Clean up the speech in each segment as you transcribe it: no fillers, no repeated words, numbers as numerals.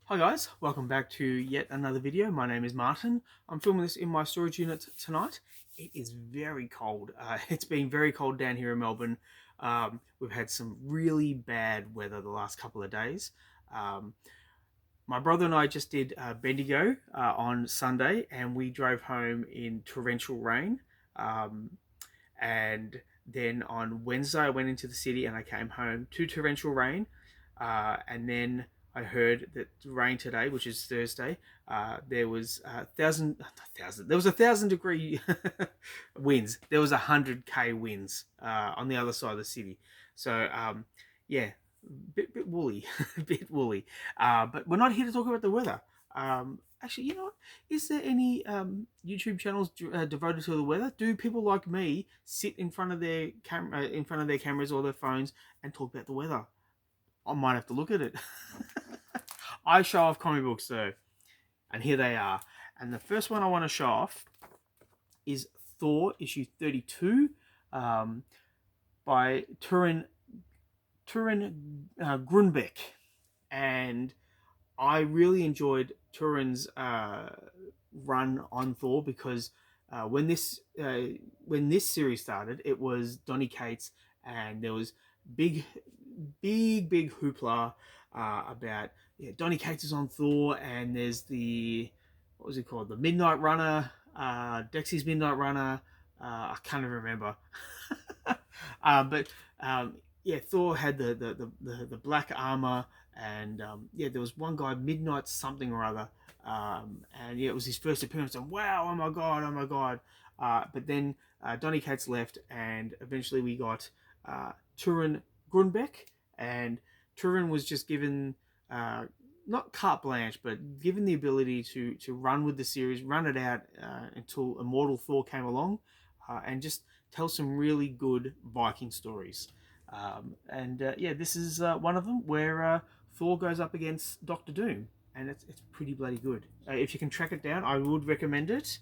Hi guys, welcome back to yet another video. My name is Martin. I'm filming this in my storage unit tonight. It is very cold. It's been very cold down here in Melbourne. We've had some really bad weather the last couple of days. Um, my brother and I just did Bendigo on Sunday, and we drove home in torrential rain. Um, and then on Wednesday, I went into the city and I came home to torrential rain. And then I heard that rain today, which is Thursday, there was there was 1,000 degree winds. There was 100k winds on the other side of the city. So yeah, bit woolly, bit woolly. But we're not here to talk about the weather. Actually, you know what? Is there any YouTube channels devoted to the weather? Do people like me sit in front of their in front of their cameras or their phones and talk about the weather? I might have to look at it. I show off comic books though, and here they are. And the first one I want to show off is Thor issue 32 um, by Turin Grunbeck, and I really enjoyed Turin's run on Thor because when this series started, it was Donny Cates, and there was big, big hoopla about Donny Cates is on Thor, and there's the what was it called, the Midnight Runner, Dexy's Midnight Runner. I can't even remember, but yeah, Thor had the black armor, and yeah, there was one guy, Midnight something or other, and yeah, it was his first appearance, and wow, oh my god, oh my god. But then Donny Cates left, and eventually we got Turin Grunbeck, and Turin was just given not carte blanche, but given the ability to run with the series, run it out until Immortal Thor came along, and just tell some really good Viking stories. And yeah, this is one of them where Thor goes up against Doctor Doom, and it's pretty bloody good. If you can track it down, I would recommend it.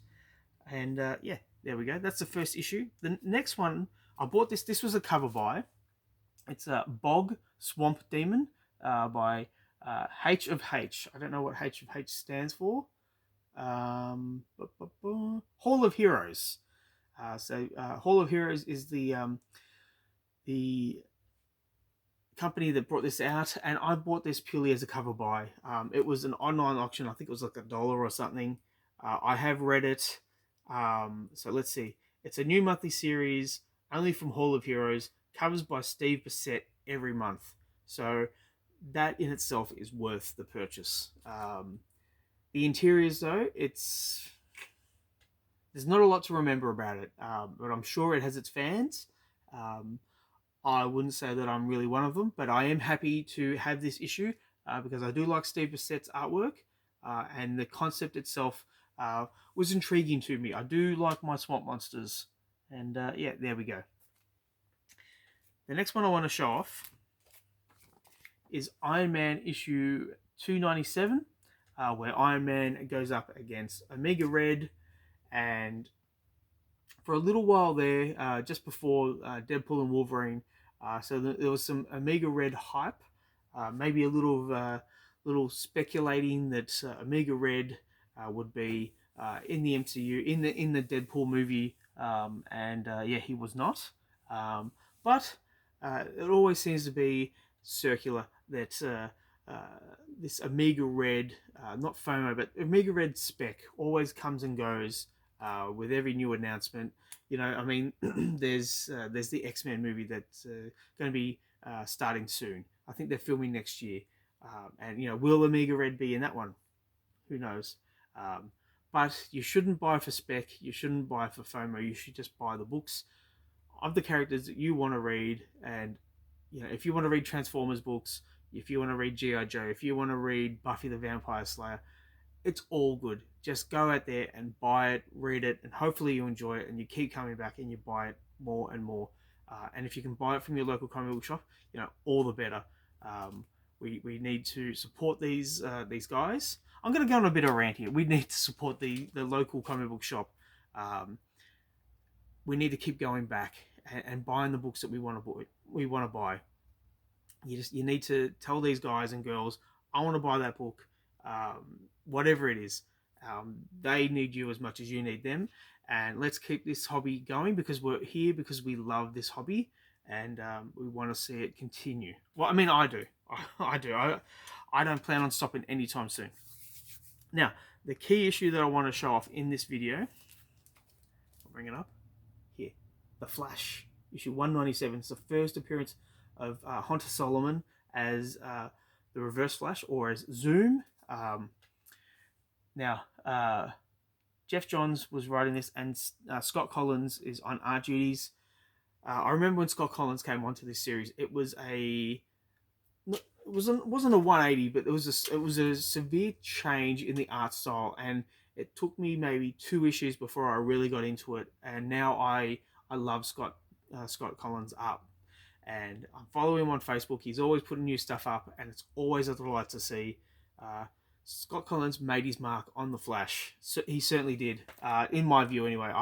And yeah, there we go. That's the first issue. The next one, I bought this. This was a cover buy. It's a Bog Swamp Demon by H of H. I don't know what H of H stands for. Hall of Heroes. Hall of Heroes is the company that brought this out, and I bought this purely as a cover buy. It was an online auction. I think it was like $1 or something. I have read it. So let's see. It's a new monthly series, only from Hall of Heroes, covers by Steve Bissett every month. So that in itself is worth the purchase. The interiors, though, it's there's not a lot to remember about it, but I'm sure it has its fans. Um, I wouldn't say that I'm really one of them, but I am happy to have this issue because I do like Steve Bissett's artwork, and the concept itself was intriguing to me. I do like my swamp monsters, and yeah, there we go. The next one I want to show off is Iron Man issue 297, where Iron Man goes up against Omega Red, and for a little while there, just before Deadpool and Wolverine, so there was some Omega Red hype, maybe a little speculating that Omega Red would be in the MCU in the Deadpool movie, and yeah, he was not. But it always seems to be circular that this Omega Red, not FOMO, but Omega Red spec always comes and goes with every new announcement. You know, I mean, there's the X-Men movie that's going to be starting soon. I think they're filming next year, and you know, will Omega Red be in that one? Who knows? Um, but you shouldn't buy for spec. You shouldn't buy for FOMO. You should just buy the books of the characters that you want to read. And you know, if you want to read Transformers books, if you want to read GI Joe, if you want to read Buffy the Vampire Slayer, it's all good. Just go out there and buy it, read it, and hopefully you enjoy it and you keep coming back and you buy it more and more. And if you can buy it from your local comic book shop, you know, all the better. We need to support these guys. I'm going to go on a bit of a rant here. We need to support the local comic book shop. Um, we need to keep going back and buying the books that we want to buy. You need to tell these guys and girls, I want to buy that book. whatever it is. They need you as much as you need them. And let's keep this hobby going, because we're here because we love this hobby, and we want to see it continue. Well, I mean, I do. I do. I don't plan on stopping anytime soon. Now, the key issue that I want to show off in this video, I'll bring it up here, the Flash, issue 197. It's the first appearance of Hunter Solomon as the Reverse Flash, or as Zoom. Now, Geoff Johns was writing this, and Scott Kolins is on art duties. I remember when Scott Kolins came onto this series, it was a wasn't a 180, but it was a severe change in the art style, and it took me maybe 2 issues before I really got into it. And now I love Scott Kolins' art, and I'm following him on Facebook. He's always putting new stuff up, and it's always a delight to see. Scott Kolins made his mark on the Flash. So he certainly did, in my view anyway.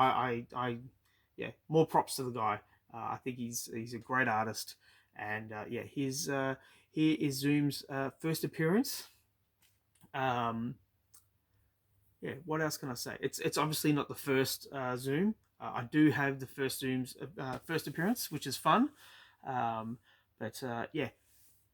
Yeah, more props to the guy. I think he's a great artist, and yeah, here is Zoom's first appearance. Yeah, what else can I say? It's obviously not the first Zoom. I do have the first Zoom's first appearance, which is fun. But yeah,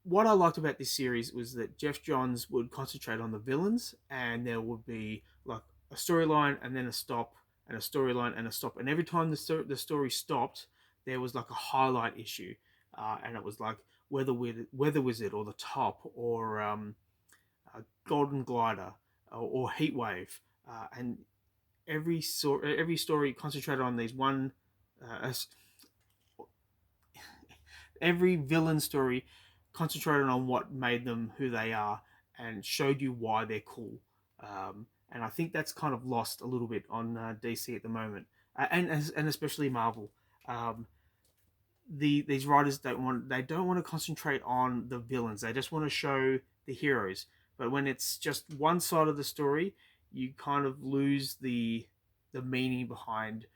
what I liked about this series was that Geoff Johns would concentrate on the villains, and there would be like a storyline and then a stop, and a storyline and a stop, and every time the story stopped, there was like a highlight issue, and it was like Weather Wizard, or The Top, or Golden Glider, or Heat Wave, and every story concentrated on these one. Every villain story concentrated on what made them who they are, and showed you why they're cool. And I think that's kind of lost a little bit on DC at the moment, and especially Marvel. These writers don't want to concentrate on the villains. They just want to show the heroes. But when it's just one side of the story, you kind of lose the meaning behind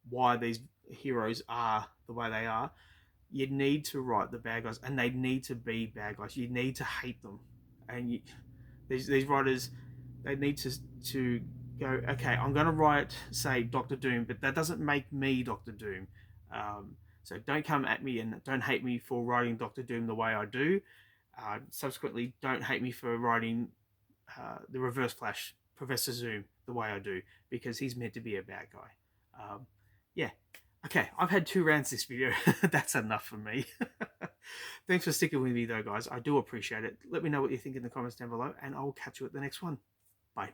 why these heroes are the way they are. You need to write the bad guys, and they need to be bad guys. You need to hate them, and these writers, they need to go, okay, I'm going to write, say, Doctor Doom, but that doesn't make me Doctor Doom. So don't come at me and don't hate me for writing Doctor Doom the way I do. Subsequently, don't hate me for writing the Reverse Flash, Professor Zoom, the way I do, because he's meant to be a bad guy. Yeah. Okay, I've had 2 rants this video. That's enough for me. Thanks for sticking with me though, guys. I do appreciate it. Let me know what you think in the comments down below, and I'll catch you at the next one. Bye.